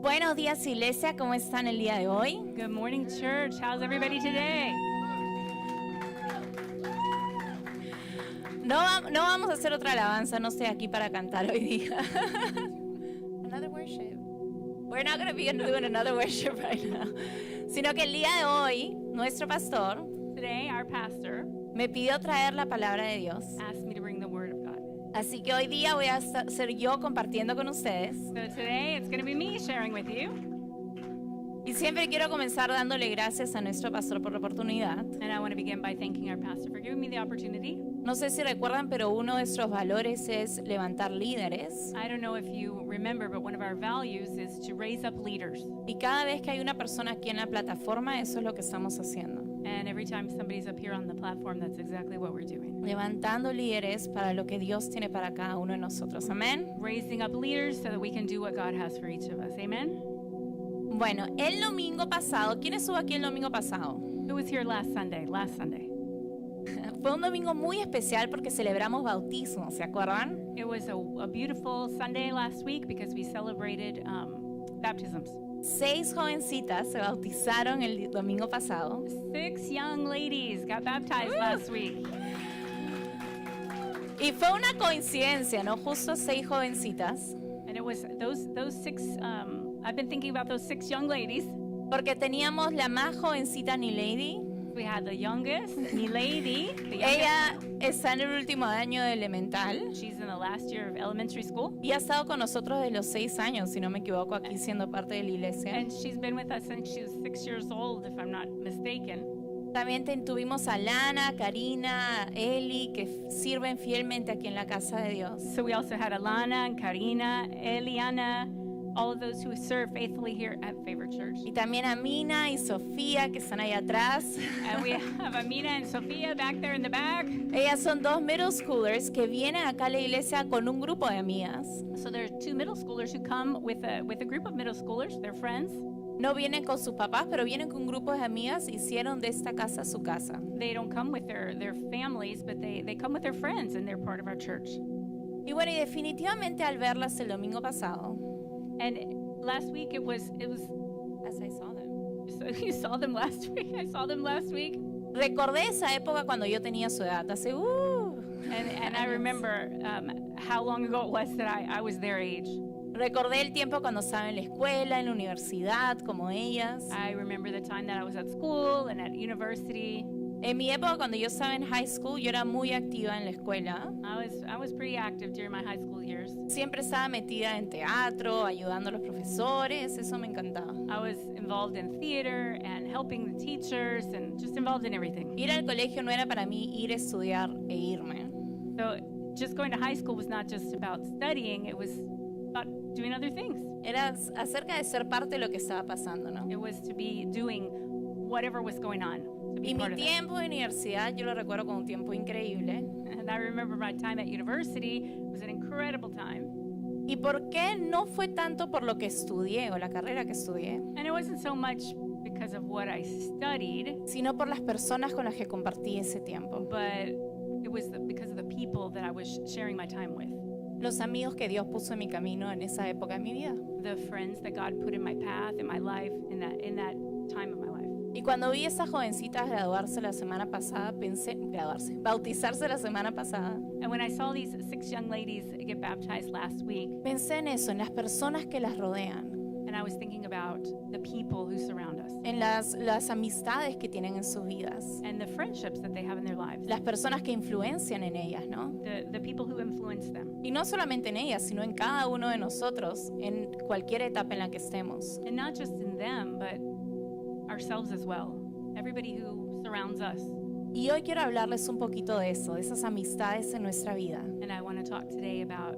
Buenos días, iglesia, ¿cómo están el día de hoy? Good morning, church. How's everybody today? No vamos a hacer otra alabanza, no estoy aquí para cantar hoy día. Another worship. We're not going to be doing another worship right now. Sino que el día de hoy, nuestro pastor Today, our pastor me pidió traer la palabra de Dios. asked me to bring the word of God. Así que hoy día voy a ser yo compartiendo con ustedes. So today, it's going to be me sharing with you. Y siempre quiero comenzar dándole gracias a nuestro pastor por la oportunidad. And I want to begin by thanking our pastor for giving me the opportunity. No sé si recuerdan, pero uno de nuestros valores es levantar líderes. I don't know if you remember, but one of our values is to raise up leaders. Y cada vez que hay una persona aquí en la plataforma, eso es lo que estamos haciendo. And every time somebody's up here on the platform, that's exactly what we're doing. Levantando líderes para lo que Dios tiene para cada uno de nosotros. Amén. Raising up leaders so that we can do what God has for each of us. Amen? Bueno, el domingo pasado, ¿quién estuvo aquí el domingo pasado? Who was here last Sunday? Last Sunday. Fue un domingo muy especial porque celebramos bautismo, ¿se acuerdan? It was a beautiful Sunday last week because we celebrated baptisms. 6 jovencitas se bautizaron el domingo pasado. 6 young ladies got baptized last week. Y fue una coincidencia, ¿no? Justo 6 jovencitas. And it was those 6, I've been thinking about those 6 young ladies. Porque teníamos la más jovencita, Nilady. We had the youngest, Milady. Ella está en el último año de elemental. She's in the last year of elementary school. Y ha estado con nosotros desde los 6 años, si no me equivoco, aquí siendo parte de la iglesia. And she's been with us since she was 6 years old, if I'm not mistaken. También tuvimos a Lana, Karina, Eli, que sirven fielmente aquí en la casa de Dios. So we also had Alana and Karina, Eliana, all of those who serve faithfully here at Favor Church. Y también a Mina y Sofía, que están ahí atrás. And we have Amina and Sophia back there in the back. Ellas son 2 middle schoolers que vienen acá a la iglesia con un grupo de amigas. So there are 2 middle schoolers who come with a group of middle schoolers, they're friends. No vienen con sus papás, pero vienen con un grupo de amigas. Hicieron de esta casa su casa. They don't come with their families, but they come with their friends and they're part of our church. Y bueno, y definitivamente al verlas el domingo pasado, And last week it was as I saw them, so you saw them last week. I saw them last week. recordé esa época cuando yo tenía su edad, hace And I remember how long ago it was that I was their age. Recordé el tiempo cuando estaba en la escuela, en la universidad, como ellas. I remember the time that I was at school and at university. En mi época, cuando yo estaba en high school, yo era muy activa en la escuela. I was pretty active during my high school years. Siempre estaba metida en teatro, ayudando a los profesores, eso me encantaba. I was involved in theater and helping the teachers and just involved in everything. Ir al colegio no era para mí ir a estudiar e irme. So just going to high school was not just about studying, it was about doing other things. Era acerca de ser parte de lo que estaba pasando, ¿no? It was to be doing whatever was going on. To be Y mi part of that. tiempo de universidad, yo lo recuerdo como un tiempo increíble. And I remember my time at university was an incredible time. ¿Y por qué no fue tanto por lo que estudié o la carrera que estudié, And it wasn't so much because of what I studied, sino por las personas con las que compartí ese tiempo? but it was because of the people that I was sharing my time with. Los amigos que Dios puso en mi camino en esa época de mi vida. The friends that God put in my path, in my life, in that time of my life. Y cuando vi a esas jovencitas graduarse la semana pasada, bautizarse la semana pasada, And when I saw these 6 young ladies get baptized last week, pensé en eso, en las personas que las rodean, and I was thinking about the people who surround us en las amistades que tienen en sus vidas, and the friendships that they have in their lives, las personas que influencian en ellas, ¿no? the people who influence them. Y no solamente en ellas, sino en cada uno de nosotros, en cualquier etapa en la que estemos. And not just in them, but ourselves as well. Everybody who surrounds us. Y hoy quiero hablarles un poquito de eso, de esas amistades en nuestra vida. And I want to talk today about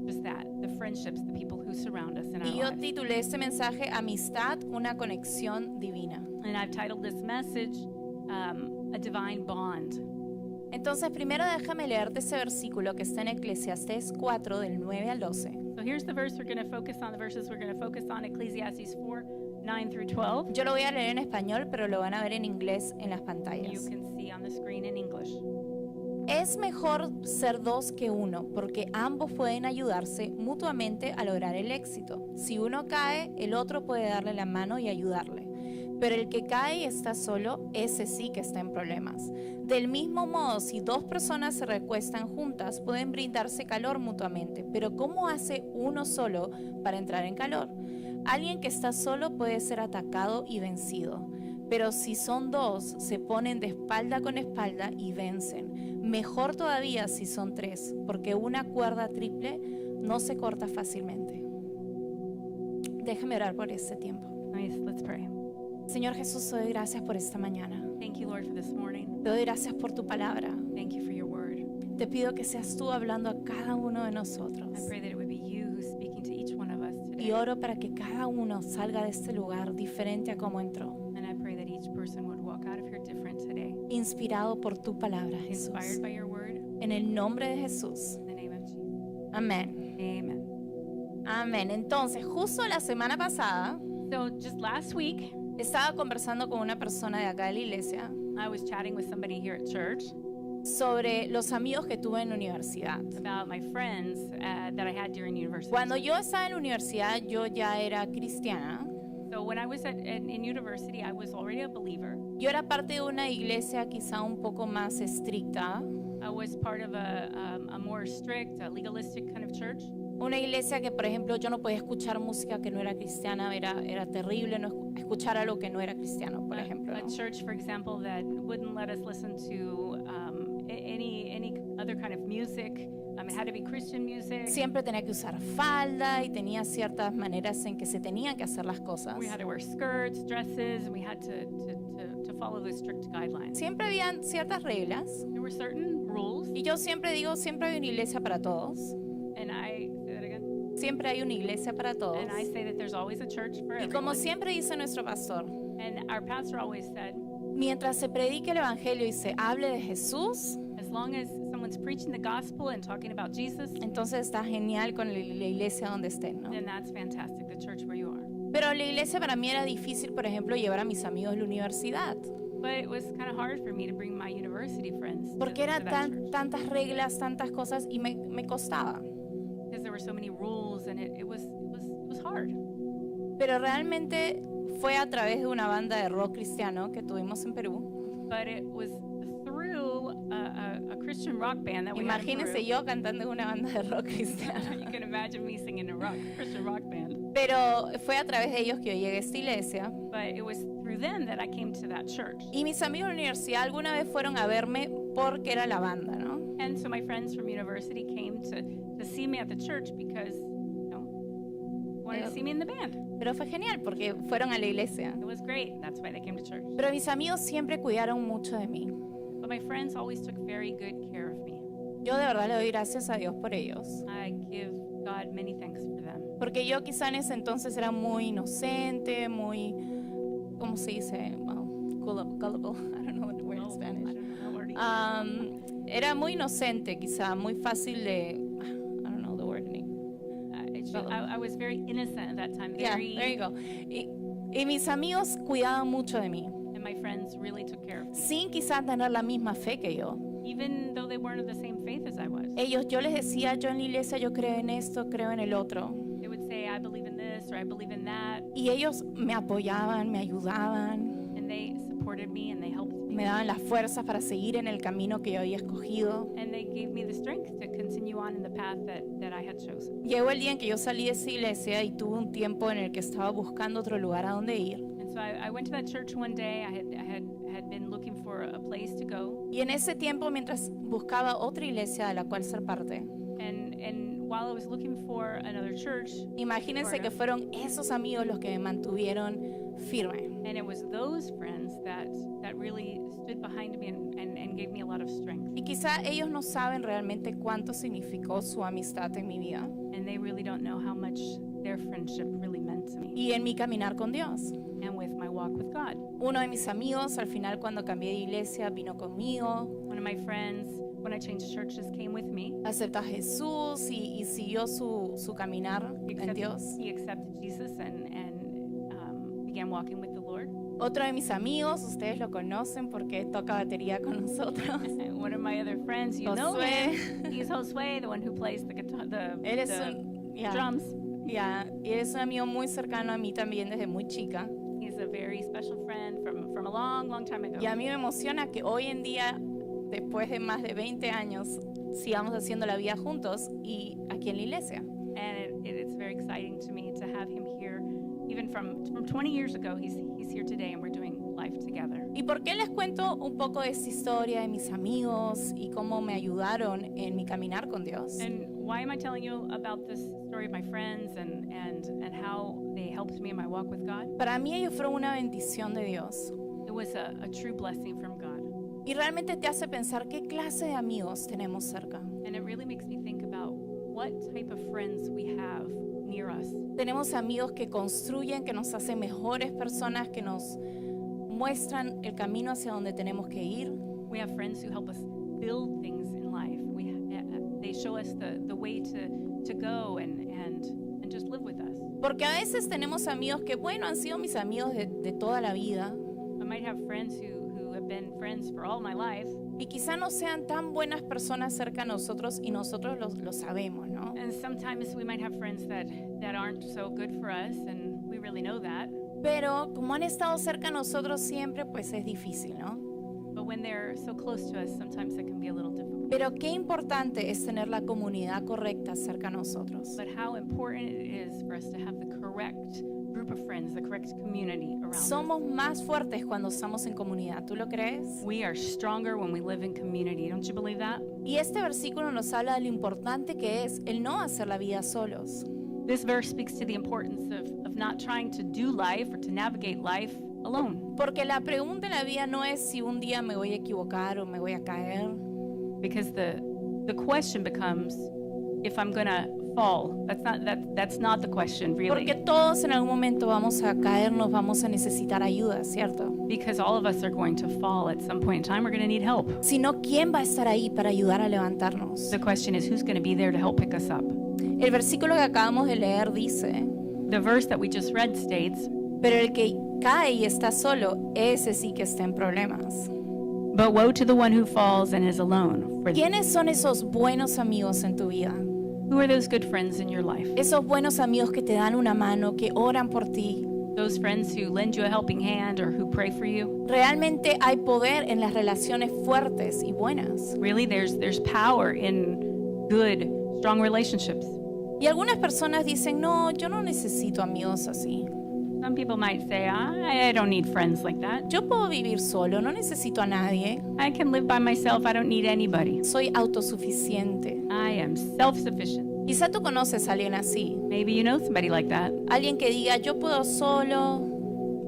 just that, the friendships, the people who surround us in our Y yo lives. titulé este mensaje Amistad, una conexión divina. And I've titled this message, A Divine Bond. Entonces, primero déjame leerte ese versículo que está en Eclesiastés 4, del 9 al 12. So here's the verse we're going to focus on, the verses we're going to focus on, Ecclesiastes 4, 9 through 12. Yo lo voy a leer en español, pero lo van a ver en inglés en las You pantallas. can see on the screen in English. Es mejor ser dos que uno, porque ambos pueden ayudarse mutuamente a lograr el éxito. Si uno cae, el otro puede darle la mano y ayudarle. Pero el que cae y está solo, ese sí que está en problemas. Del mismo modo, si dos personas se recuestan juntas, pueden brindarse calor mutuamente. Pero ¿cómo hace uno solo para entrar en calor? Alguien que está solo puede ser atacado y vencido. Pero si son dos, se ponen de espalda con espalda y vencen. Mejor todavía si son tres, porque una cuerda triple no se corta fácilmente. Déjame orar por este tiempo. Let's pray. Señor Jesús, te doy gracias por esta mañana. Thank you, Lord, for this morning. Te doy gracias por tu palabra. Thank you for your word. Te pido que seas tú hablando a cada uno de nosotros. I pray that it would be you who's speaking to each one of us today. Y oro para que cada uno salga de este lugar diferente a como entró. And I pray that each person would walk out of here different today. Inspirado por tu palabra, Jesús. Inspired by your word. En el nombre de Jesús. In the name of Jesus. Amén. Amen. Amén. Entonces, justo la semana pasada, So just last week, estaba conversando con una persona de acá de la iglesia I was chatting with somebody here at church sobre los amigos que tuve en la universidad. about my friends that I had during university. Cuando yo estaba en la universidad, yo ya era cristiana. So when I was in university, I was already a believer. Yo era parte de una iglesia quizá un poco más estricta, I was part of a more strict, legalistic kind of church. una iglesia que, por ejemplo, yo no podía escuchar música que no era cristiana, era terrible no escuchar algo que no era cristiano, por ejemplo. A ¿no? church, for example, that wouldn't let us listen to any other kind of music. It had to be Christian music. Siempre tenía que usar falda y tenía ciertas maneras en que se tenían que hacer las cosas. We had to wear skirts, dresses, and we had to follow those strict guidelines. Siempre habían ciertas reglas There were certain rules, y yo siempre digo, siempre hay una iglesia para todos. and I say that again. Siempre hay una iglesia para todos. And I say that there's always a church for Y como everyone. siempre dice nuestro pastor, And our pastor always said, mientras se predique el evangelio y se hable de Jesús, as long as someone's preaching the gospel and talking about Jesus, entonces está genial con la iglesia donde estén, ¿no? then that's fantastic, the church where you are. Pero la iglesia para mí era difícil, por ejemplo, llevar a mis amigos a la universidad, But it was kind of hard for me to bring my university friends to, porque era to that church. tantas reglas, tantas cosas y me costaba. Because there were so many rules and it was hard. Pero realmente fue a través de una banda de rock cristiano que tuvimos en Perú. But it was through a Christian rock band that we had in Imagínense Peru. yo cantando en una banda de rock cristiano. You can imagine me singing in a Christian rock band. Pero fue a través de ellos que yo llegué a esta iglesia. But it was through them that I came to that church. Y mis amigos de la universidad alguna vez fueron a verme porque era la banda, ¿no? And so my friends from university came to see me at the church because, wanted to see me in the band. Pero fue genial porque fueron a la iglesia. It was great. That's why they came to church. Pero mis amigos siempre cuidaron mucho de mí. But my friends always took very good care of me. Yo de verdad le doy gracias a Dios por ellos. I give God many thanks for them. Porque yo quizá en ese entonces era muy inocente, muy, ¿cómo se dice? Gullible. I don't know what the word in Spanish. I don't know what it is. Era muy inocente, quizá, muy fácil de, I don't know the word in English. I was very innocent at that time. Yeah, Very, there you go. Y mis amigos cuidaban mucho de mí, and my friends really took care of me. sin quizás tener la misma fe que yo. Even though they weren't of the same faith as I was. Yo les decía, yo en la iglesia, yo creo en esto, creo en el otro. They would say, I believe in this or I believe in that. Y ellos me apoyaban, me ayudaban, And they supported me and they helped me. me daban las fuerzas para seguir en el camino que yo había escogido. And they gave me the strength to continue on in the path that I had chosen. Llegó el día en que yo salí de esa iglesia y tuve un tiempo en el que estaba buscando otro lugar a donde ir. And so I went to that church one day. I had been looking for a place to go. Y en ese tiempo, mientras buscaba otra iglesia de la cual ser parte, And while I was looking for another church, imagínense que fueron esos amigos los que me mantuvieron firme. and it was those friends that really stood behind me and gave me a lot of strength. Y quizá ellos no saben realmente cuánto significó su amistad en mi vida And they really don't know how much their friendship really meant to me y en mi caminar con Dios. and with my walk with God. Uno de mis amigos, al final, cuando cambié de iglesia, vino conmigo, One of my friends, when I changed churches, came with me. aceptó a Jesús y siguió su caminar en Dios. He accepted Jesus and began began walking with the Lord. Otro de mis amigos, ustedes lo conocen porque toca batería con nosotros. And one of my other friends, you know Josué. him. He's Josue, the one who plays the guitar, Él es the ya, drums. ya, y él es un amigo muy cercano a mí también desde muy chica. He's a very special friend from a long, long time ago. Y a mí me emociona que hoy en día, después de más de 20 años, sigamos haciendo la vida juntos y aquí en la iglesia. And it's very exciting to me to have him here. Even from 20 years ago, he's here today, and we're doing life together. ¿Y por qué les cuento un poco de esta historia de mis amigos y cómo me ayudaron en mi caminar con Dios? And why am I telling you about this story of my friends and how they helped me in my walk with God? Para mí ellos fueron una bendición de Dios. It was a true blessing from God. Y realmente te hace pensar qué clase de amigos tenemos cerca. And it really makes me think about what type of friends we have near us. Tenemos amigos que construyen, que nos hacen mejores personas, que nos muestran el camino hacia donde tenemos que ir. We have friends who help us build things in life. They show us the way to go and just live with us. Porque a veces tenemos amigos que, bueno, han sido mis amigos de toda la vida I might have friends who have been friends for all my life, y quizá no sean tan buenas personas cerca de nosotros y nosotros lo sabemos, ¿no? and sometimes we might have friends that aren't so good for us, and we really know that. Pero como han estado cerca de nosotros siempre, pues es difícil, ¿no? But when they're so close to us, sometimes it can be a little difficult. Pero qué importante es tener la comunidad correcta cerca de nosotros. But how important it is for us to have the correct group of friends, the correct community around us. Somos más fuertes cuando estamos en comunidad, ¿tú lo crees? We are stronger when we live in community. Don't you believe that? Y este versículo nos habla de lo importante que es el no hacer la vida solos. This verse speaks to the importance of not trying to do life or to navigate life alone. Porque la pregunta en la vida no es si un día me voy a equivocar o me voy a caer. Because the question becomes if I'm gonna fall. That's not the question really. Porque todos en algún momento vamos a caernos, vamos a necesitar ayuda, ¿cierto? Because all of us are going to fall at some point in time. We're going to need help. Sino, ¿quién va a estar ahí para ayudar a levantarnos? The question is who's going to be there to help pick us up. El versículo que acabamos de leer dice, The verse that we just read states, pero el que cae y está solo, ese sí que está en problemas. but woe to the one who falls and is alone. For ¿Quiénes son esos buenos amigos en tu vida? who are those good friends in your life? Esos buenos amigos que te dan una mano, que oran por ti. Those friends who lend you a helping hand or who pray for you? Realmente hay poder en las relaciones fuertes y buenas. Really, there's power in good, strong relationships. Y algunas personas dicen, no, yo no necesito amigos así. Some people might say, I don't need friends like that. Yo puedo vivir solo, no necesito a nadie. I can live by myself. I don't need anybody. Soy autosuficiente. I am self-sufficient. Quizá tú conoces a alguien así. Maybe you know somebody like that. Alguien que diga, yo puedo solo,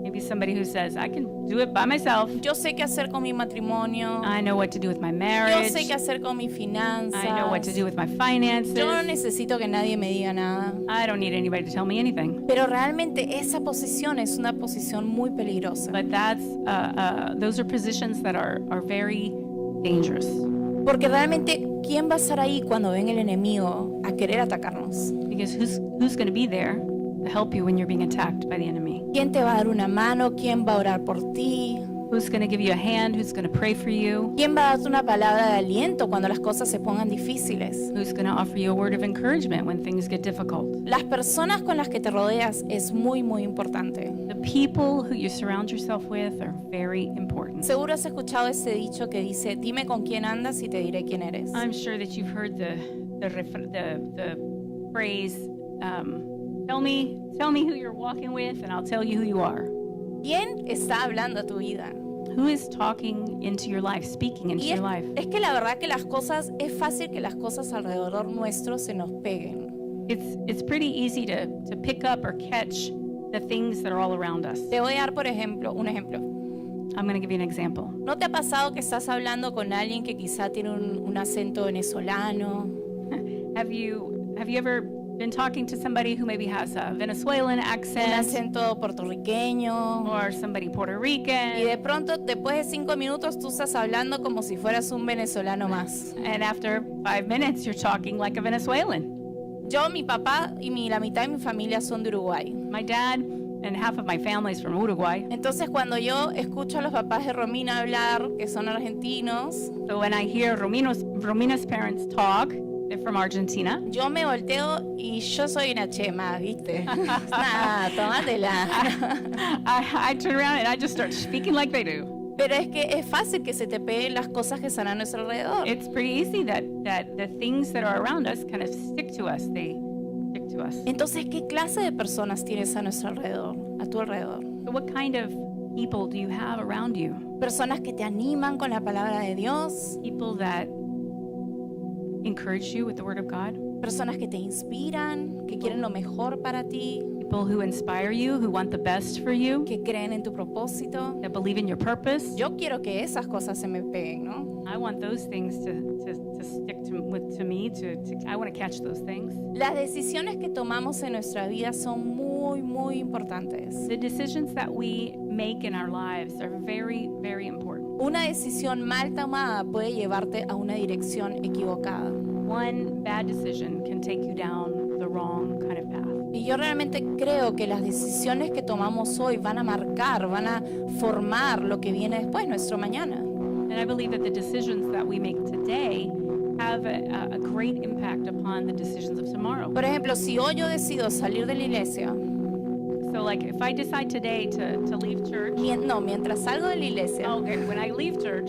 Maybe somebody who says, I can do it by myself. yo sé qué hacer con mi matrimonio, I know what to do with my yo marriage. sé qué hacer con mis finanzas, I know what to do with my finances. yo no necesito que nadie me diga nada. I don't need anybody to tell me anything. Pero realmente esa posición es una posición muy peligrosa. But those are positions that are very dangerous. Porque realmente, ¿quién va a estar ahí cuando venga el enemigo a querer atacarnos? Because who's going to be there to help you when you're being attacked by the enemy? ¿Quién te va a dar una mano? ¿Quién va a orar por ti? Who's going to give you a hand? Who's going to pray for you? ¿Quién va a darte una palabra de aliento cuando las cosas se pongan difíciles? Who's going to offer you a word of encouragement when things get difficult? Las personas con las que te rodeas es muy, muy importante. The people who you surround yourself with are very important. Seguro has escuchado ese dicho que dice, dime con quién andas y te diré quién eres. I'm sure that you've heard the phrase, tell me who you're walking with and I'll tell you who you are. ¿Quién está hablando a tu vida? Who is talking into your life, speaking into Y your life? es que la verdad que las cosas, es fácil que las cosas alrededor nuestro se nos peguen. It's pretty easy to pick up or catch the things that are all around us. Te voy a dar, por ejemplo, un ejemplo. I'm going to give you an example. ¿No te ha pasado que estás hablando con alguien que quizá tiene un acento venezolano? Have you ever been talking to somebody who maybe has a Venezuelan Un accent acento puertorriqueño. or somebody Puerto Y Rican? de pronto, después de 5 minutos, tú estás hablando como si fueras un venezolano más. And after 5 minutes, you're talking like a Venezuelan. Yo, mi papá y la mitad de mi familia son de Uruguay. My dad and half of my family's from Uruguay. Entonces cuando yo escucho a los papás de Romina hablar, que son argentinos, So when I hear Romina's parents talk, they're from Argentina. yo me volteo y yo soy una chema, ¿viste? Nada, tómatela. I turn around and I just start speaking like they do. Pero es que es fácil que se te peguen las cosas que están a nuestro alrededor. It's pretty easy that the things that are around us kind of stick to us. They stick to us. Entonces, ¿qué clase de personas tienes a nuestro alrededor, a tu alrededor? So what kind of people do you have around you? Personas que te animan con la palabra de Dios, People that encourage you with the word of God? personas que te inspiran, que quieren lo mejor para ti, People who inspire you, who want the best for you, que creen en tu propósito. that believe in your purpose? Yo quiero que esas cosas se me peguen, ¿no? I want those things to stick to me. I want to catch those things. Las decisiones que tomamos en nuestra vida son muy importantes. The decisions that we make in our lives are very, very important. Una decisión mal tomada puede llevarte a una dirección equivocada. One bad decision can take you down the wrong kind of path. Y yo realmente creo que las decisiones que tomamos hoy van a marcar, van a formar lo que viene después, nuestro mañana. And I believe that the decisions that we make today have a great impact upon the decisions of tomorrow. Por ejemplo, si hoy yo decido salir de la iglesia, So like if I decide today to leave church, mientras salgo de la iglesia, okay, when I leave church,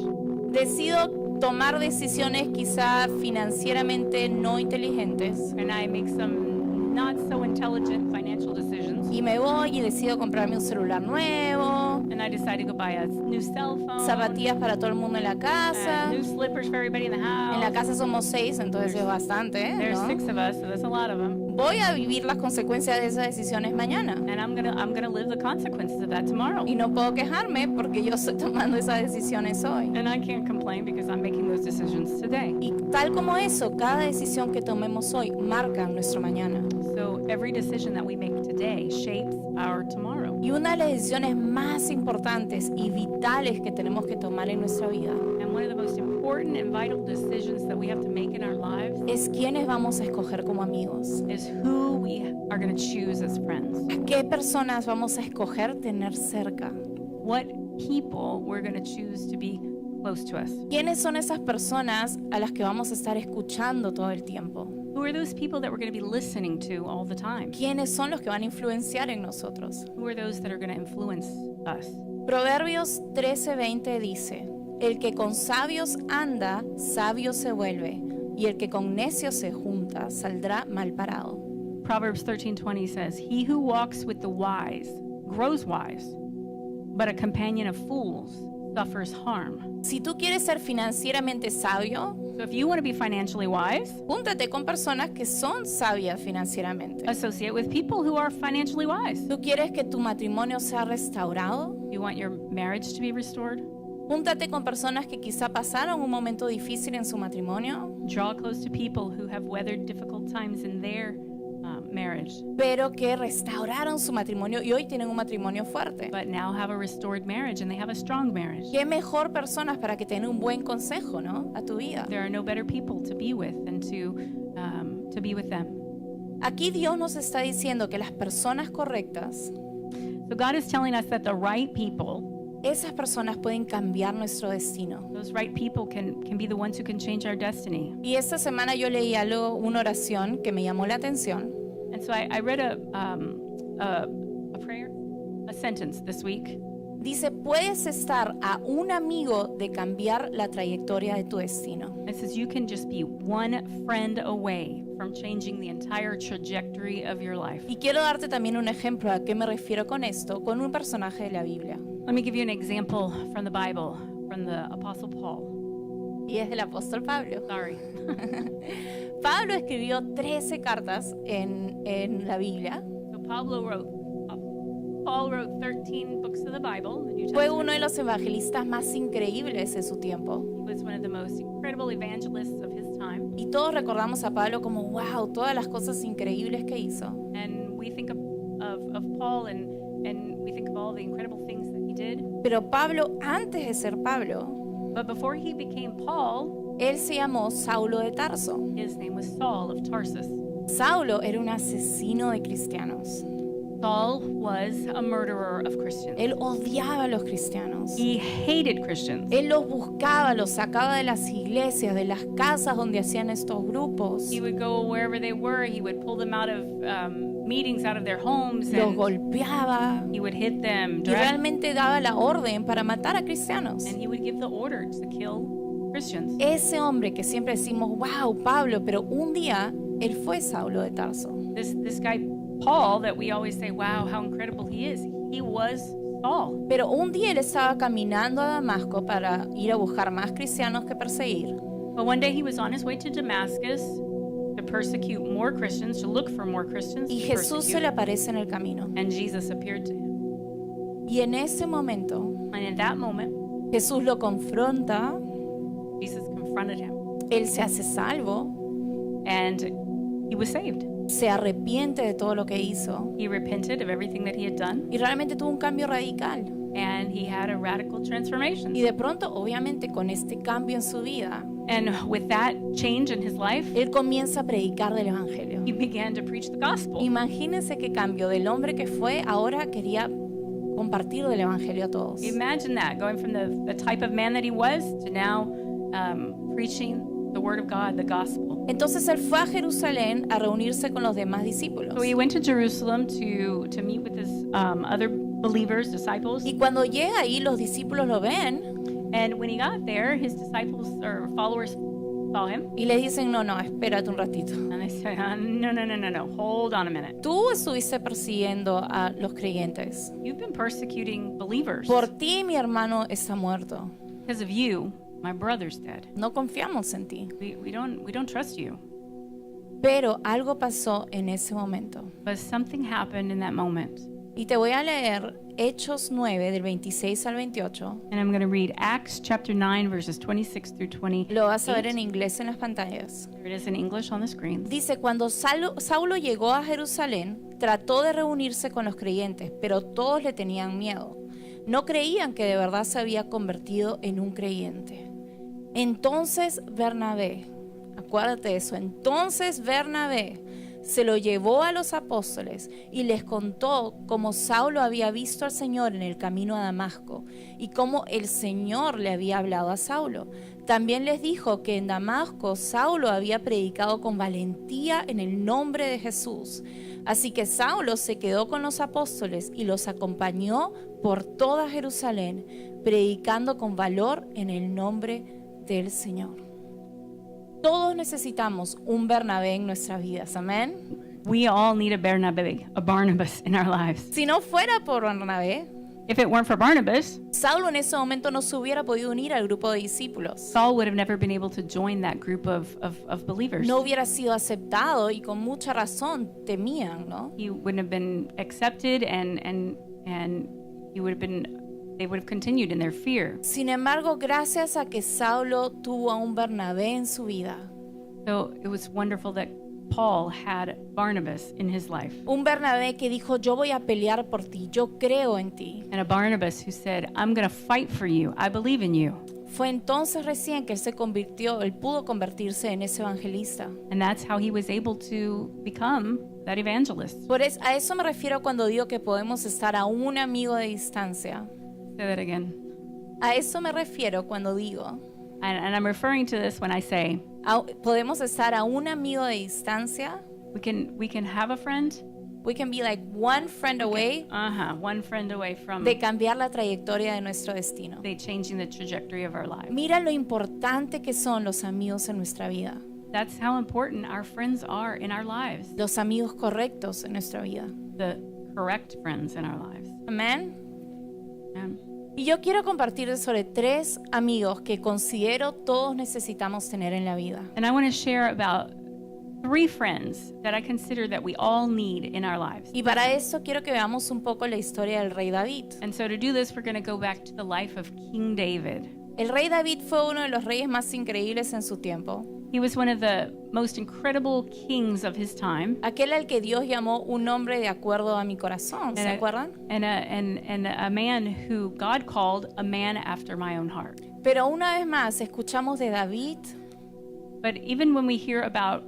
decido tomar decisiones quizá financieramente no inteligentes and I make some not so intelligent financial decisions, y me voy y decido comprarme un celular nuevo, and I decide to go buy a new cell phone, zapatillas para todo el mundo en la casa. new slippers for everybody in the house. En la casa somos 6, entonces es bastante, There's ¿no? 6 of us, so there's a lot of them. Voy a vivir las consecuencias de esas decisiones mañana. And I'm gonna live the consequences of that tomorrow. Y no puedo quejarme porque yo estoy tomando esas decisiones hoy. And I can't complain because I'm making those decisions today. Y tal como eso, cada decisión que tomemos hoy marca nuestro mañana. So every decision that we make today shapes our tomorrow. Y una de las decisiones más importantes y vitales que tenemos que tomar en nuestra vida And one of the most important and vital decisions that we have to make in our lives es quiénes vamos a escoger como amigos. is who we are going to choose as friends. ¿A qué personas vamos a escoger tener cerca? What people we're going to choose to be close to us. ¿Quiénes son esas personas a las que vamos a estar escuchando todo el tiempo? Who are those people that we're going to be listening to all the time? ¿Quiénes son los que van a influenciar en nosotros? Who are those that are going to influence us? Proverbios 13:20 dice, el que con sabios anda, sabio se vuelve, y el que con necios se junta, saldrá mal parado. Proverbs 13:20 says, "He who walks with the wise grows wise, but a companion of fools suffers harm." Si tú quieres ser financieramente sabio, So if you want to be financially wise, júntate con personas que son sabias financieramente. associate with people who are financially wise. ¿Tú quieres que tu matrimonio sea restaurado? You want your marriage to be restored? Júntate con personas que quizá pasaron un momento difícil en su matrimonio, Draw close to people who have weathered difficult times in their marriage, pero que restauraron su matrimonio y hoy tienen un matrimonio fuerte. but now have a restored marriage and they have a strong marriage. Qué mejor personas para que te den un buen consejo, ¿no? A tu vida. There are no better people to be with than to be with them. Aquí Dios nos está diciendo que las personas correctas, So God is telling us that the right people, esas personas pueden cambiar nuestro destino. those right people can be the ones who can change our destiny. Y esta semana yo leí algo, una oración que me llamó la atención. And so I read a prayer, a sentence this week. Dice, puedes estar a un amigo de cambiar la trayectoria de tu destino. It says you can just be one friend away from changing the entire trajectory of your life. Y quiero darte también un ejemplo a qué me refiero con esto, con un personaje de la Biblia. Let me give you an example from the Bible, from the Apostle Paul. Y es del apóstol Pablo. Sorry. Pablo escribió 13 cartas en la Biblia. So Paul wrote 13 books of the Bible, the New Fue Testament. uno de los evangelistas más increíbles de su tiempo. He was one of the most incredible evangelists of his time. Y todos recordamos a Pablo como, wow, todas las cosas increíbles que hizo. And we think of Paul and we think of all the incredible things that he did. Pero Pablo, antes de ser Pablo, But before he became Paul, él se llamó Saulo de Tarso. his name was Saul of Tarsus. Saulo era un asesino de cristianos. Saul was a murderer of Christians. Él odiaba a los cristianos. He hated Christians. Él los buscaba, los sacaba de las iglesias, de las casas donde hacían estos grupos. He would go wherever they were. He would pull them out of meetings, out of their homes, Los and golpeaba. he would hit them, Y drag, realmente daba la orden para matar a cristianos. and he would give the order to kill Christians. Ese hombre que siempre decimos, wow, Pablo, pero un día él fue Saulo de Tarso. This guy Paul, that we always say, wow, how incredible he is. He was Saul. Pero un día él estaba caminando a Damasco para ir a buscar más cristianos que perseguir. But one day he was on his way to Damascus to persecute more Christians, to look for more Christians. Y to Jesús se persecute. le aparece en el camino. And Jesus appeared to him. Y en ese momento And in that moment, Jesús lo confronta, Jesus confronted him. él se hace salvo, And he was saved. se arrepiente de todo lo que hizo He repented of everything that he had done. y realmente tuvo un cambio radical. And he had a radical transformation. Y de pronto, obviamente, con este cambio en su vida, And with that change in his life, él comienza a predicar del Evangelio. he began to preach the gospel. Imagínense qué cambio del hombre que fue, ahora quería compartir del Evangelio a todos. Imagine that, going from the type of man that he was to now preaching the word of God, the gospel. Entonces él fue a Jerusalén a reunirse con los demás discípulos. So he went to Jerusalem to meet with his other believers, disciples. Y cuando llega ahí, los discípulos lo ven And when he got there, his disciples or followers saw him. y le dicen, no, no, espérate un ratito. And they said, no, hold on a minute. Tú estuviste persiguiendo a los creyentes. You've been persecuting believers. Por ti mi hermano está muerto. Because of you, my brother's dead. No confiamos en ti. We don't trust you. Pero algo pasó en ese momento. But something happened in that moment. Y te voy a leer Hechos 9, del 26 al 28. And I'm going to read Acts chapter 9, verses 26 through 28. Lo vas a ver en inglés en las pantallas. There it is in English on the screen. Dice, cuando Saulo llegó a Jerusalén, trató de reunirse con los creyentes, pero todos le tenían miedo. No creían que de verdad se había convertido en un creyente. Entonces Bernabé, acuérdate de eso, entonces Bernabé se lo llevó a los apóstoles y les contó cómo Saulo había visto al Señor en el camino a Damasco y cómo el Señor le había hablado a Saulo. También les dijo que en Damasco Saulo había predicado con valentía en el nombre de Jesús. Así que Saulo se quedó con los apóstoles y los acompañó por toda Jerusalén, predicando con valor en el nombre del Señor. Todos necesitamos un Bernabé en nuestras vidas, amén. We all need a Barnabas in our lives. Si no fuera por Bernabé, If it weren't for Barnabas, Saulo en ese momento no se hubiera podido unir al grupo de discípulos. Saul would have never been able to join that group of believers. No hubiera sido aceptado y con mucha razón temían, ¿no? He wouldn't have been accepted, and he would have been. They would have continued in their fear. Sin embargo, gracias a que Saulo tuvo a un Bernabé en su vida, So it was wonderful that Paul had Barnabas in his life, un Bernabé que dijo, yo voy a pelear por ti, yo creo en ti. and a Barnabas who said, "I'm going to fight for you. I believe in you." Fue entonces recién que él pudo convertirse en ese evangelista. And that's how he was able to become that evangelist. A eso me refiero cuando digo que podemos estar a un amigo de distancia. Say that again. A eso me refiero cuando digo, And I'm referring to this when I say podemos estar a un amigo de distancia. we can have a friend. We can be like one friend away One friend away from de cambiar la trayectoria de nuestro destino. they changing the trajectory of our life. Mira lo importante que son los amigos en nuestra vida, That's how important our friends are in our lives. los amigos correctos en nuestra vida. The correct friends in our lives. Amén. And Y yo quiero compartir sobre 3 amigos que considero todos necesitamos tener en la vida. I want to share about 3 friends that I consider that we all need in our lives. Y para eso quiero que veamos un poco la historia del rey David. And so to do this, we're going to go back to the life of King David. El rey David fue uno de los reyes más increíbles en su tiempo. He was one of the most incredible kings of his time. Aquel al que Dios llamó un hombre de acuerdo a mi corazón, ¿se acuerdan? And a man who God called a man after my own heart. Pero una vez más escuchamos de David But even when we hear about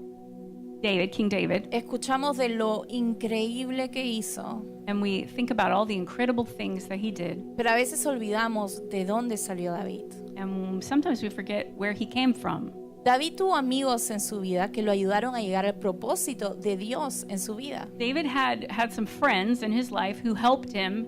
David, King David, escuchamos de lo increíble que hizo, and we think about all the incredible things that he did, pero a veces olvidamos de dónde salió David. and sometimes we forget where he came from. David tuvo amigos en su vida que lo ayudaron a llegar al propósito de Dios en su vida. David had some friends in his life who helped him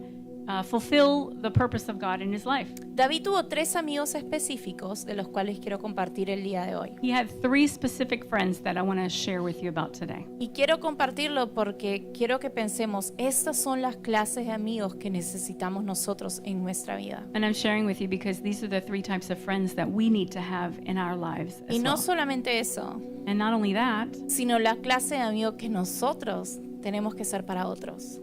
fulfill the purpose of God in his life. David tuvo 3 amigos específicos de los cuales quiero compartir el día de hoy. He had 3 specific friends that I want to share with you about today. Y quiero compartirlo porque quiero que pensemos, estas son las clases de amigos que necesitamos nosotros en nuestra vida. And I'm sharing with you because these are the 3 types of friends that we need to have in our lives as Y no well. solamente eso, And not only that, sino la clase de amigos que nosotros tenemos que ser para otros.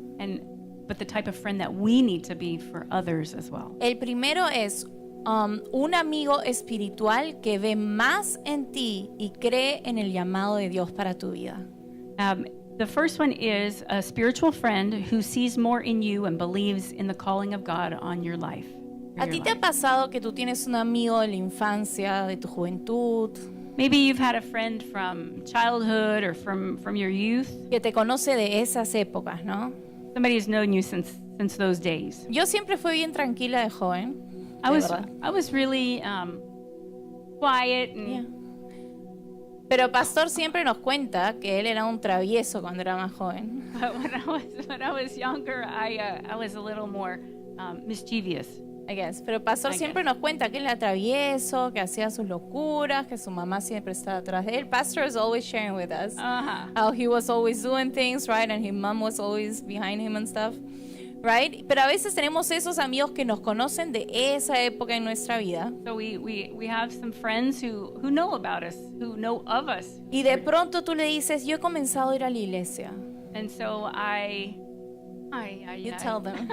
but the type of friend that we need to be for others as well. El primero es un amigo espiritual que ve más en ti y cree en el llamado de Dios para tu vida. The first one is a spiritual friend who sees more in you and believes in the calling of God on your life. for ¿A your ti te ha life. pasado que tú tienes un amigo de la infancia, de tu juventud, Maybe you've had a friend from childhood or from your youth, que te conoce de esas épocas, ¿no? somebody who's known you since those days. Yo siempre fui bien tranquila de joven. I de was verdad. I was really quiet and Yeah. Pero Pastor siempre nos cuenta que él era un travieso cuando era más joven. but when I was younger, I was a little more mischievous. I guess. Pero Pastor I siempre nos cuenta que él era travieso, que hacía sus locuras, que su mamá siempre estaba atrás de él. Pastor is always sharing with us how he was always doing things, right? And his mom was always behind him and stuff, right? Pero a veces tenemos esos amigos que nos conocen de esa época en nuestra vida. So we have some friends who know about us, who know of us. Y de pronto tú le dices, yo he comenzado a ir a la iglesia. And so You tell them.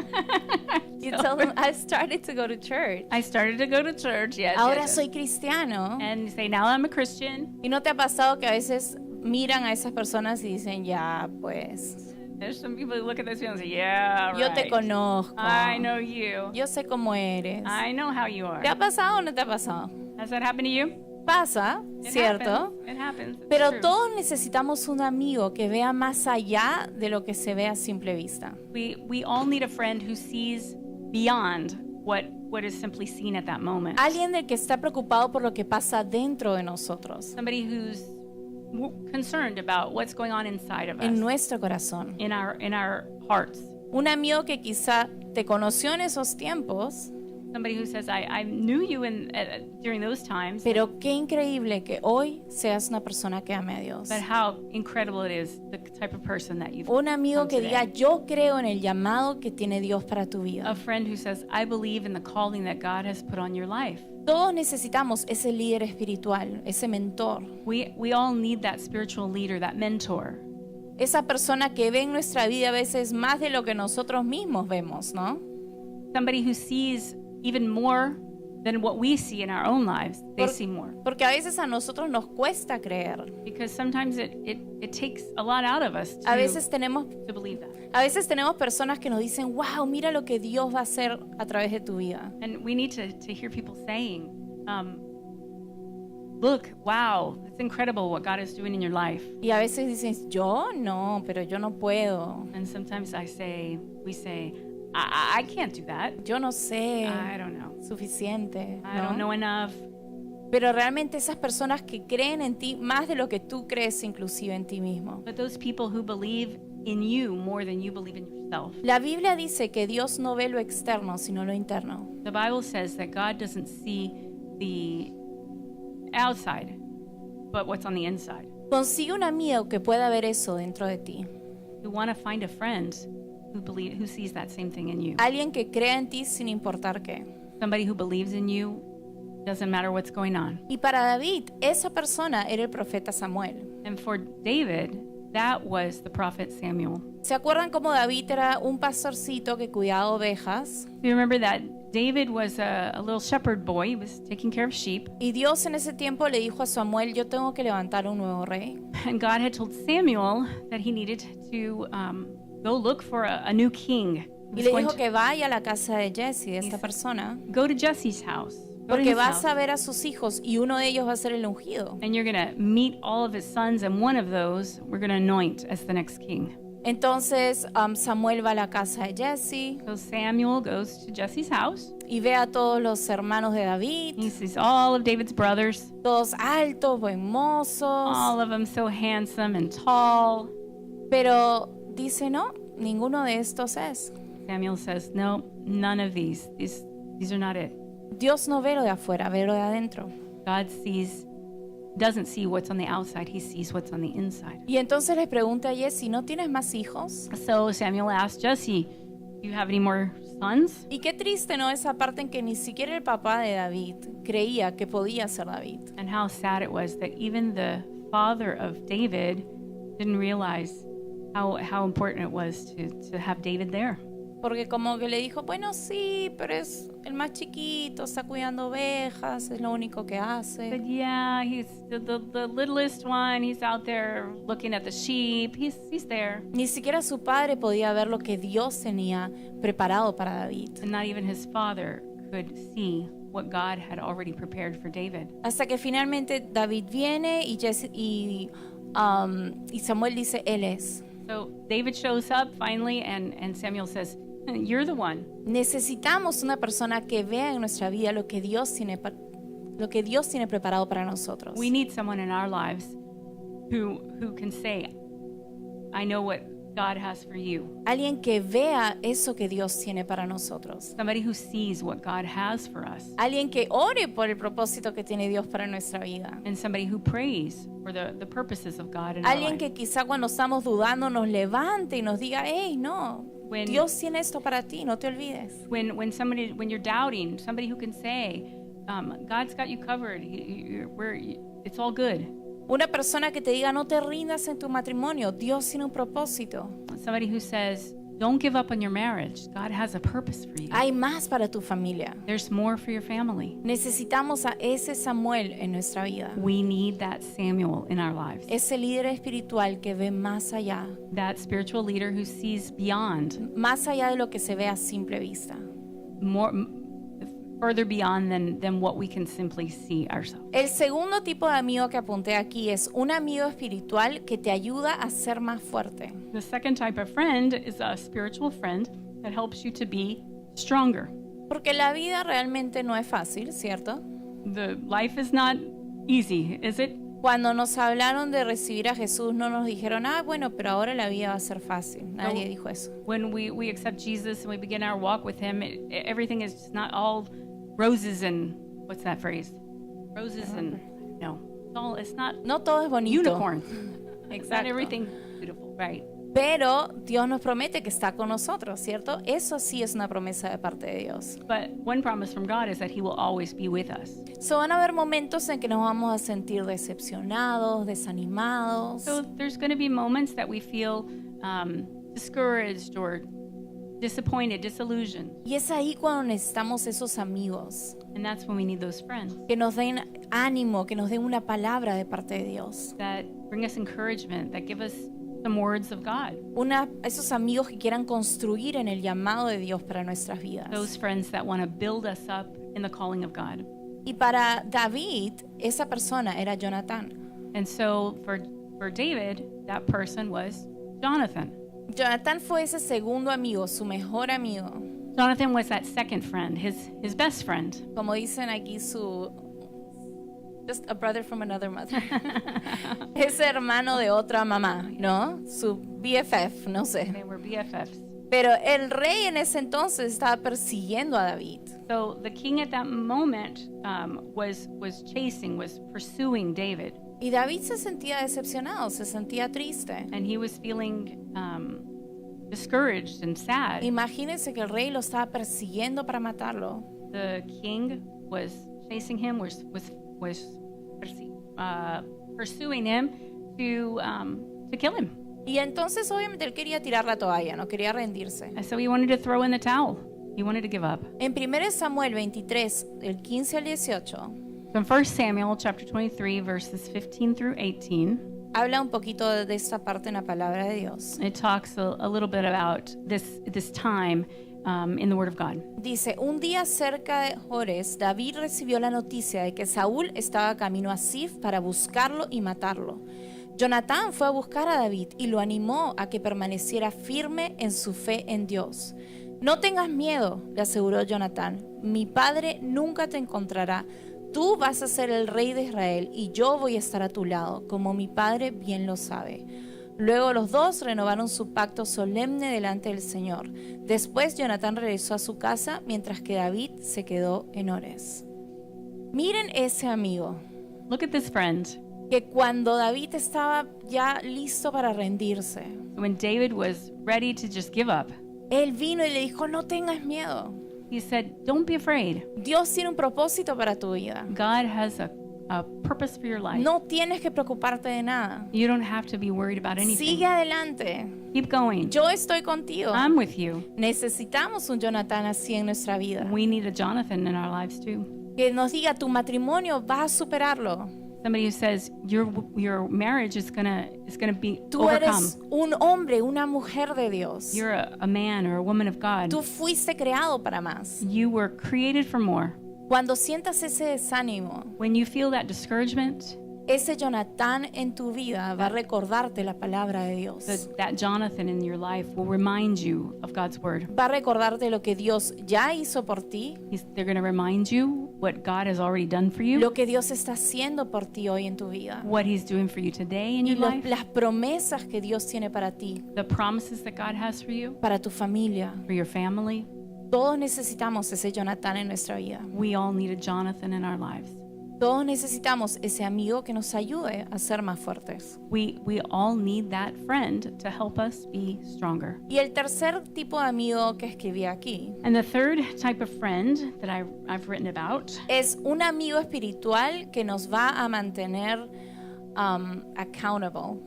You tell them, I've started to go to church. I started to go to church, yes. Ahora yes, yes. soy cristiano. And you say, now I'm a Christian. ¿Y no te ha pasado que a veces miran a esas personas y dicen, ya, pues, There's some people who look at this and say, yeah, yo right. te conozco. I know you. Yo sé cómo eres. I know how you are. ¿Te ha pasado o no te ha pasado? Has that happened to you? Pasa, It ¿cierto? happens. It happens. It's Pero true. todos necesitamos un amigo que vea más allá de lo que se ve a simple vista. We all need a friend who sees beyond what is simply seen at that moment. Alguien del que está preocupado por lo que pasa dentro de nosotros, Somebody who's concerned about what's going on inside of us, en nuestro corazón. in our hearts. Un amigo que quizá te conoció en esos tiempos, Somebody who says, I knew you during those times, pero qué increíble que hoy seas una persona que ame a Dios. but how incredible it is, the type of person that you've Un amigo que today. diga, yo creo en el llamado que tiene Dios para tu A vida. friend who says, I believe in the calling that God has put on your life. Todos necesitamos ese líder espiritual, ese mentor, We all need that spiritual leader, that mentor. esa persona que ve en nuestra vida a veces más de lo que nosotros mismos vemos, ¿no? Somebody who sees even more than what we see in our own lives. They see more. Porque a veces a nosotros nos cuesta creer. Because sometimes it takes a lot out of us A veces tenemos personas que nos dicen, wow, mira lo que Dios va a hacer a través de tu vida. And we need to hear people saying, look, wow, it's incredible what God is doing in your life. Y a veces dicen, yo no, pero yo no puedo. And sometimes we say, I can't do that. Yo no sé I don't know. suficiente. I ¿no? don't know enough. Pero realmente esas personas que creen en ti más de lo que tú crees inclusive en ti mismo. But those people who believe in you more than you believe in yourself. La Biblia dice que Dios no ve lo externo, sino lo interno. The Bible says that God doesn't see the outside, but what's on the inside. Consigue un amigo que pueda ver eso dentro de ti. You want to find a friend who sees that same thing in you. Alguien que crea en ti sin importar qué. Somebody who believes in you, doesn't matter what's going on. Y para David, esa persona era el profeta Samuel. And for David, that was the prophet Samuel. ¿Se acuerdan cómo David era un pastorcito que cuidaba ovejas? You remember that David was a little shepherd boy. He was taking care of sheep. Y Dios en ese tiempo le dijo a Samuel, yo tengo que levantar un nuevo rey. And God had told Samuel that he needed to go look for a new king. Y le dijo que vaya a la casa de Jesse, de esta persona, Go to Jesse's house. Go to Porque his vas house, a ver a sus hijos y uno de ellos va a ser el ungido. and you're going to meet all of his sons, and one of those we're going to anoint as the next king. Entonces Samuel va a la casa de Jesse So Samuel goes to Jesse's house. y ve a todos los hermanos de David, He sees all of David's brothers, todos altos, buen mozos, all of them so handsome and tall. pero dice no, ninguno de estos es. Samuel says, no, none of these. These are not it. Dios no ve lo de afuera, ve lo de adentro. God doesn't see what's on the outside, he sees what's on the inside. Y entonces le pregunta a Jesse, ¿no tienes más hijos? So Samuel asked Jesse, do you have any more sons? Y qué triste, ¿no? Esa parte en que ni siquiera el papá de David creía que podía ser David. And how sad it was that even the father of David didn't realize how important it was to have David there. Porque como que le dijo, bueno, sí, pero es el más chiquito, está cuidando ovejas, es lo único que hace. But yeah, he's the littlest one. He's out there looking at the sheep. He's there. Ni siquiera su padre podía ver lo que Dios tenía preparado para David. And not even his father could see what God had already prepared for David. Hasta que finalmente David viene y Samuel dice, él es. So David shows up finally, and Samuel says, you're the one. Necesitamos una persona que vea en nuestra vida lo que Dios tiene preparado para nosotros. We need someone in our lives who can say, I know what God has for you. Alguien que vea eso que Dios tiene para nosotros. Somebody who sees what God has for us. Alguien que ore por el propósito que tiene Dios para nuestra vida. And somebody who prays for the purposes of God in our Alguien life. que quizá cuando estamos dudando nos levante y nos diga, hey, no, When- Dios tiene esto para ti, no te olvides. When you're doubting, somebody who can say, God's got you covered. It's all good. Una persona que te diga, no te rindas en tu matrimonio, Dios tiene un propósito. Somebody who says, don't give up on your marriage. God has a purpose for you. Hay más para tu familia. There's more for your family. Necesitamos a ese Samuel en nuestra vida. We need that Samuel in our lives. Ese líder espiritual que ve más allá, That spiritual leader who sees beyond, más allá de lo que se ve a simple vista. further beyond than what we can simply see ourselves. El segundo tipo de amigo que apunté aquí es un amigo espiritual que te ayuda a ser más fuerte. The second type of friend is a spiritual friend that helps you to be stronger. Porque la vida realmente no es fácil, ¿cierto? The life is not easy, is it? Cuando nos hablaron de recibir a Jesús, no nos dijeron, bueno, pero ahora la vida va a ser fácil. Nadie dijo eso. When we accept Jesus and we begin our walk with him, everything is just not all roses and what's that phrase? Roses and no. It's not No todo es bonito. unicorns. It's not Exacto. everything beautiful, right? Pero Dios nos promete que está con nosotros, ¿cierto? Eso sí es una promesa de parte de Dios. But one promise from God is that he will always be with us. So van a haber momentos en que nos vamos a sentir decepcionados, desanimados. So there's going to be moments that we feel discouraged or disappointed, disillusioned. Y es ahí cuando necesitamos esos amigos And that's when we need those friends que nos den ánimo, que nos den una palabra de parte de Dios. that bring us encouragement, that give us some words of God. Esos amigos que quieran construir en el llamado de Dios para nuestras vidas. Those friends that want to build us up in the calling of God. Y para David, esa persona era Jonatán. And so for David, that person was Jonathan. Jonatán fue ese segundo amigo, su mejor amigo. Jonathan was that second friend, his best friend. Como dicen aquí, just a brother from another mother. Ese hermano de otra mamá, ¿no? Su BFF, no sé. They were BFFs. Pero el rey en ese entonces estaba persiguiendo a David. So the king at that moment was pursuing David, Y David se sentía decepcionado, se sentía triste. and he was feeling discouraged and sad. Imagínense que el rey lo estaba persiguiendo para matarlo. The king was chasing him, was pursuing him to kill him. Y entonces obviamente él quería tirar la toalla, no quería rendirse. And so he wanted to throw in the towel. He wanted to give up. En 1 Samuel 23, del 15 al 18, So in 1 Samuel chapter 23, verses 15 through 18, habla un poquito de esta parte en la palabra de Dios. It talks a little bit about this time in the Word of God. Dice, un día cerca de Jores, David recibió la noticia de que Saúl estaba camino a Sif para buscarlo y matarlo. Jonatán fue a buscar a David y lo animó a que permaneciera firme en su fe en Dios. No tengas miedo, le aseguró Jonatán, mi padre nunca te encontrará. Tú vas a ser el rey de Israel y yo voy a estar a tu lado, como mi padre bien lo sabe. Luego los dos renovaron su pacto solemne delante del Señor. Después Jonatán regresó a su casa, mientras que David se quedó en Ores. Miren ese amigo, Look at this friend. que cuando David estaba ya listo para rendirse, When David was ready to just give up, él vino y le dijo, no tengas miedo. he said, "Don't be afraid. Dios tiene un propósito para tu vida. God has a purpose for your life. No tienes que preocuparte de nada. You don't have to be worried about anything. Sigue adelante. Keep going. Yo estoy contigo. I'm with you." Necesitamos un Jonatán así en nuestra vida. We need a Jonathan in our lives too. Que nos diga, tu matrimonio vas a superarlo. Somebody who says your marriage is gonna be Tú overcome. eres un hombre, una mujer de Dios. You're a man or a woman of God. Tú fuiste creado para más. You were created for more. Cuando sientas ese desánimo, When you feel that discouragement, ese Jonatán en tu vida va a recordarte la palabra de Dios. that Jonathan in your life will remind you of God's word. Va a recordarte lo que Dios ya hizo por ti, They're going to remind you what God has already done for you, lo que Dios está haciendo por ti hoy en tu vida. what He's doing for you today in Y your life, las promesas que Dios tiene para ti, the promises that God has for you, para tu familia. for your family. Todos necesitamos ese Jonatán en nuestra vida. We all need a Jonathan in our lives. Todos necesitamos ese amigo que nos ayude a ser más fuertes. We all need that friend to help us be stronger. Y el tercer tipo de amigo que escribí aquí And the third type of friend that I've written about es un amigo espiritual que nos va a mantener accountable.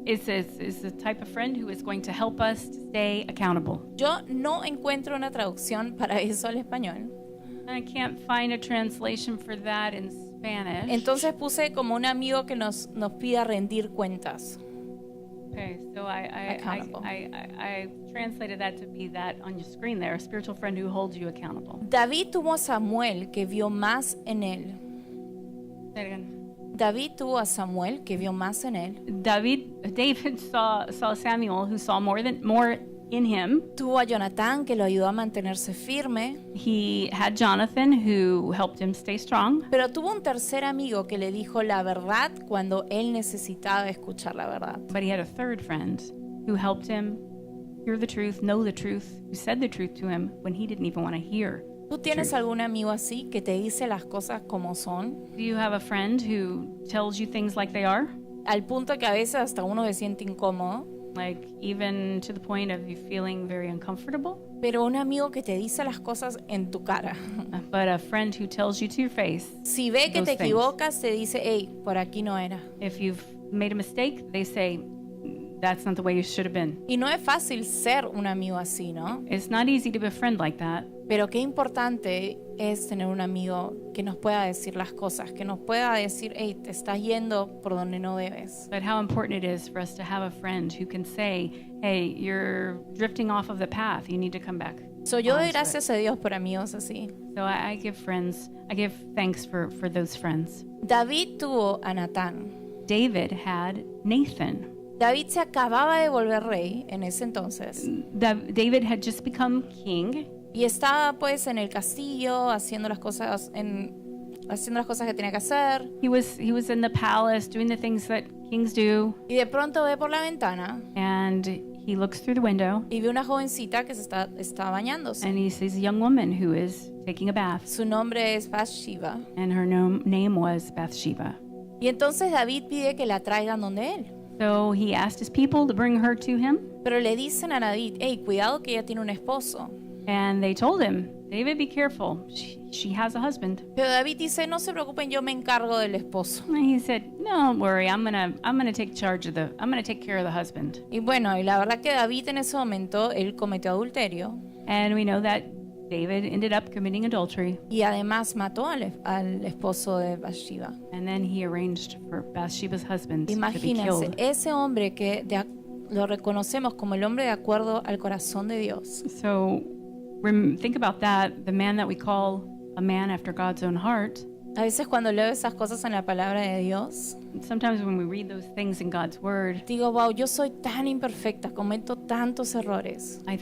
is the type of friend who is going to help us to stay accountable. Yo no encuentro una traducción para eso al español. I can't find a translation for that in Spanish. Entonces puse como un amigo que nos pida rendir cuentas. Okay, so Accountable. I translated that to be that on your screen there, a spiritual friend who holds you accountable. David tuvo a Samuel que vio más en él. Say it again. David tuvo a Samuel que vio más en él. David saw Samuel, who saw more in him. Tuvo a Jonatán que lo ayudó a mantenerse firme. He had Jonathan, who helped him stay strong. Pero tuvo un tercer amigo que le dijo la verdad cuando él necesitaba escuchar la verdad. But he had a third friend who helped him hear the truth, know the truth, who said the truth to him when he didn't even want to hear. ¿Tú tienes algún amigo así que te dice las cosas como son? Do you have a friend who tells you things like they are? Al punto que a veces hasta uno se siente incómodo. Like even to the point of you feeling very uncomfortable? Pero un amigo que te dice las cosas en tu cara. But a friend who tells you to your face, Si ve que Those te things. equivocas, te dice, hey, por aquí no era. if you've made a mistake, they say, that's not the way you should have been. Y no es fácil ser un amigo así, ¿no? It's not easy to be a friend like that. Pero qué importante es tener un amigo que nos pueda decir las cosas, que nos pueda decir, hey, te estás yendo por donde no debes. But how important it is for us to have a friend who can say, hey, you're drifting off of the path. You need to come back. So, yo doy onto it." gracias a Dios por amigos así. So I give thanks for those friends. David tuvo a Natán. David had Nathan. David se acababa de volver rey en ese entonces David had just become king. y estaba pues en el castillo haciendo las cosas que tenía que hacer, He was in the palace doing the things that kings do, y de pronto ve por la ventana and he looks through the window y ve una jovencita que está bañándose. and he sees a young woman who is taking a bath, Su nombre es Bathsheba. and her name was Bathsheba. Y entonces David pide que la traigan donde él. So he asked his people to bring her to him, Pero le dicen a David, hey, cuidado que ella tiene un esposo. and they told him, David, be careful. She has a husband. Pero David dice, no se preocupen, yo me encargo del esposo. And he said, "Don't worry. I'm gonna take care of the husband." Y bueno, y la verdad que David en ese momento, él cometió adulterio. And we know that David ended up committing adultery, y además mató al esposo de Bathsheba. and then he arranged for Bathsheba's husband to be Imagínense, killed. ese hombre que lo reconocemos como el hombre de acuerdo al corazón de Dios. So think about that. The man that we call a man after God's own heart. A veces cuando leo esas cosas en la palabra de Dios, Sometimes when we read those things in God's word, digo, wow, yo soy tan imperfecta, cometo tantos errores. we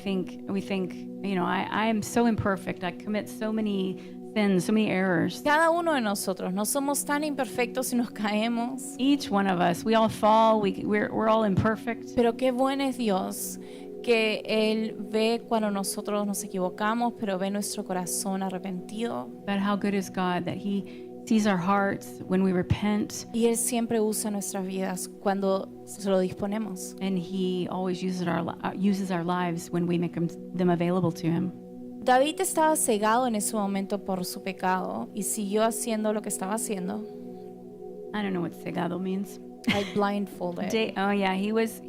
think, I am so imperfect. I commit so many sins, so many errors. Cada uno de nosotros no somos tan imperfectos y nos caemos, Each one of us, we all fall. We're all imperfect. pero qué bueno es Dios que Él ve cuando nosotros nos equivocamos, pero ve nuestro corazón arrepentido. But how good is God that He sees our hearts when we repent, Y Él siempre usa nuestras vidas cuando se lo disponemos. and He always uses our lives when we make them available to Him. David estaba cegado en ese momento por su pecado y siguió haciendo lo que estaba haciendo. I don't know what cegado means. Like blindfolded. Oh yeah, he was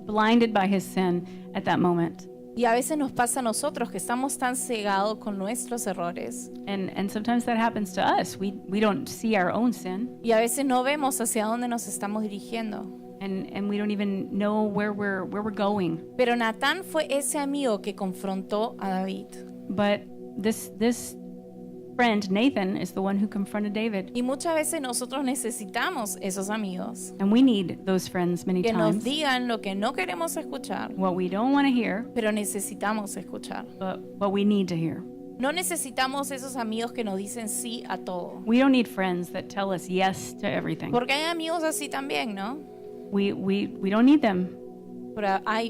blinded by his sin at that moment. Y a veces nos pasa a nosotros que estamos tan cegados con nuestros errores And sometimes that happens to us. We don't see our own sin, y a veces no vemos hacia dónde nos estamos dirigiendo. and we don't even know where we're going. Pero Natán fue ese amigo que confrontó a David. But this friend Nathan is the one who confronted David. Y muchas veces nosotros necesitamos esos amigos And we need those friends many que nos times. digan lo que no queremos escuchar, What we don't want to hear, pero necesitamos escuchar. but what we need to hear. No necesitamos esos amigos que nos dicen sí a todo. We don't need friends that tell us yes to everything. Porque hay amigos así también, ¿no? We don't need them. Pero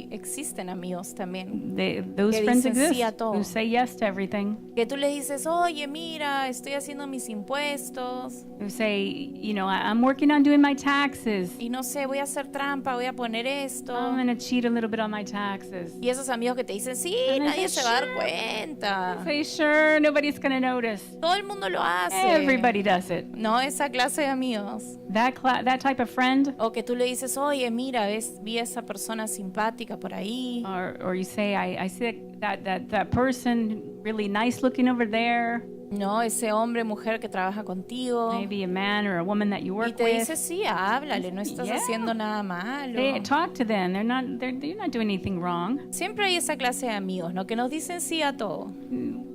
existen amigos también Those Que friends dicen exist sí a todo. who say yes to everything. que tú le dices, oye, mira, estoy haciendo mis impuestos Who say, I'm working on doing my taxes. y no sé, voy a hacer trampa, voy a poner esto. I'm going to cheat a little bit on my taxes. Y esos amigos que te dicen, sí, And I nadie say, se va a dar "Sure." cuenta. Say, sure, nobody's going to notice. Todo el mundo lo hace. Everybody does it. No, esa clase de amigos. That type of friend, O que tú le dices, oye, mira, vi a esa persona simpática por ahí. or you say, I see that person really nice looking over there. No, ese hombre, mujer que trabaja contigo. Maybe a man or a woman that you Y work te with. dice, sí, háblale, no estás Yeah. haciendo nada malo. Talk to them. They're not doing anything wrong. Siempre hay esa clase de amigos, ¿no? Que nos dicen sí a todo.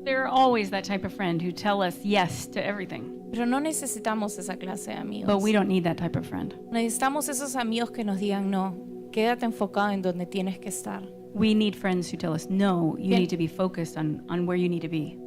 They're always that type of friend who tell us yes to everything. Pero no necesitamos esa clase de amigos. But we don't need that type of friend. Necesitamos esos amigos que nos digan, no, quédate enfocado en donde tienes que estar. We need friends who tell us, no, you Bien. need to be focused on where you need to be.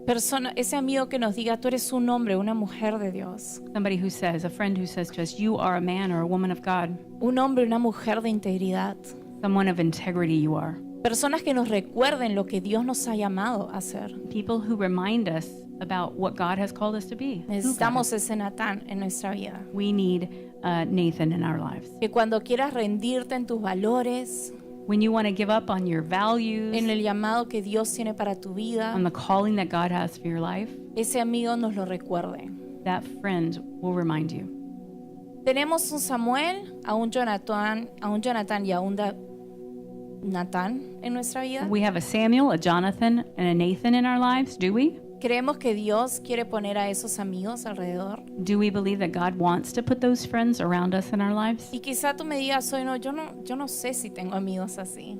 Ese amigo que nos diga, tú eres un hombre, una mujer de Dios. A friend who says to us, you are a man or a woman of God. Un hombre, una mujer de integridad. Someone of integrity you are. Personas que nos recuerden lo que Dios nos ha llamado a hacer. People who remind us about what God has called us to be. Necesitamos ese Natán en nuestra vida. We need Nathan in our lives. Que cuando quieras rendirte en tus valores, When you want to give up on your values, en el llamado que Dios tiene para tu vida, on the calling that God has for your life, ese amigo nos lo recuerde. that friend will remind you. Tenemos un Samuel, a un Jonathan y a un Natán en nuestra vida. We have a Samuel, a Jonathan, and a Nathan in our lives, do we? Creemos que Dios quiere poner a esos amigos alrededor. Do we believe that God wants to put those friends around us in our lives? Y quizá tú me digas, hoy no, yo no sé si tengo amigos así.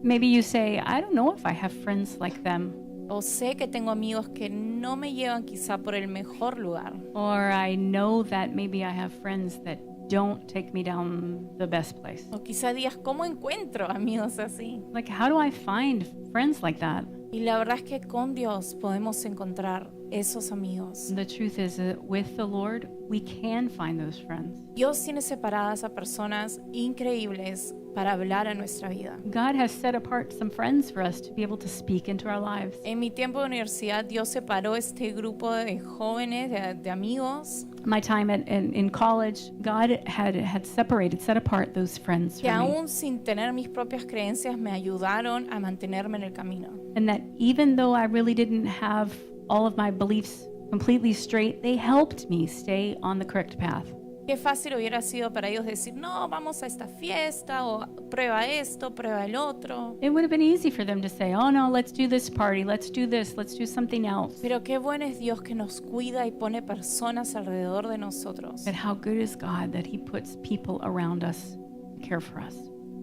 Maybe you say, I don't know if I have friends like them. O sé que tengo amigos que no me llevan quizá por el mejor lugar. Or I know that maybe I have friends that don't take me down the best place. O quizá digas, ¿cómo encuentro amigos así? Like, how do I find friends like that? Y la verdad es que con Dios podemos encontrar esos amigos. The truth is that with the Lord, we can find those friends. Dios tiene separadas a personas increíbles para hablar a nuestra vida. God has set apart some friends for us to be able to speak into our lives. En mi tiempo de universidad, Dios separó este grupo de jóvenes, de amigos, My time in college, God had set apart those friends que for me. aún sin tener mis propias creencias me ayudaron a mantenerme en el camino. And that even though I really didn't have all of my beliefs completely straight, they helped me stay on the correct path. Qué fácil hubiera sido para ellos decir, no, vamos a esta fiesta, o prueba esto, prueba el otro. It would have been easy for them to say, oh no, let's do this party, let's do this, let's do something else. Pero qué bueno es Dios que nos cuida y pone personas alrededor de nosotros. But how good is God that He puts people around us to care for us.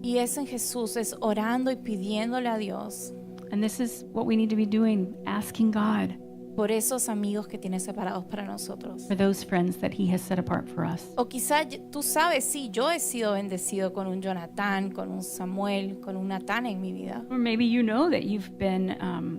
Y es en Jesús, es orando y pidiéndole a Dios And this is what we need to be doing, asking God por esos amigos que tiene separados para nosotros. for those friends that He has set apart for us. O quizá tú sabes, sí, yo he sido bendecido con un Jonathan, con un Samuel, con un Natán en mi vida. Or maybe you know that you've been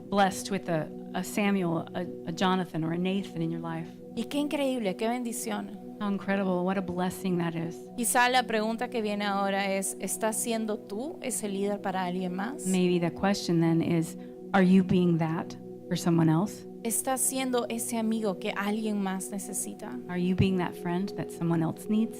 blessed with a Samuel, a Jonathan, or a Nathan in your life. Y qué increíble, qué bendición. How incredible, what a blessing that is. Quizá la pregunta que viene ahora es, ¿estás siendo tú ese líder para alguien más? Maybe the question then is, are you being that for someone else? ¿Estás siendo ese amigo que alguien más necesita? Are you being that friend that someone else needs?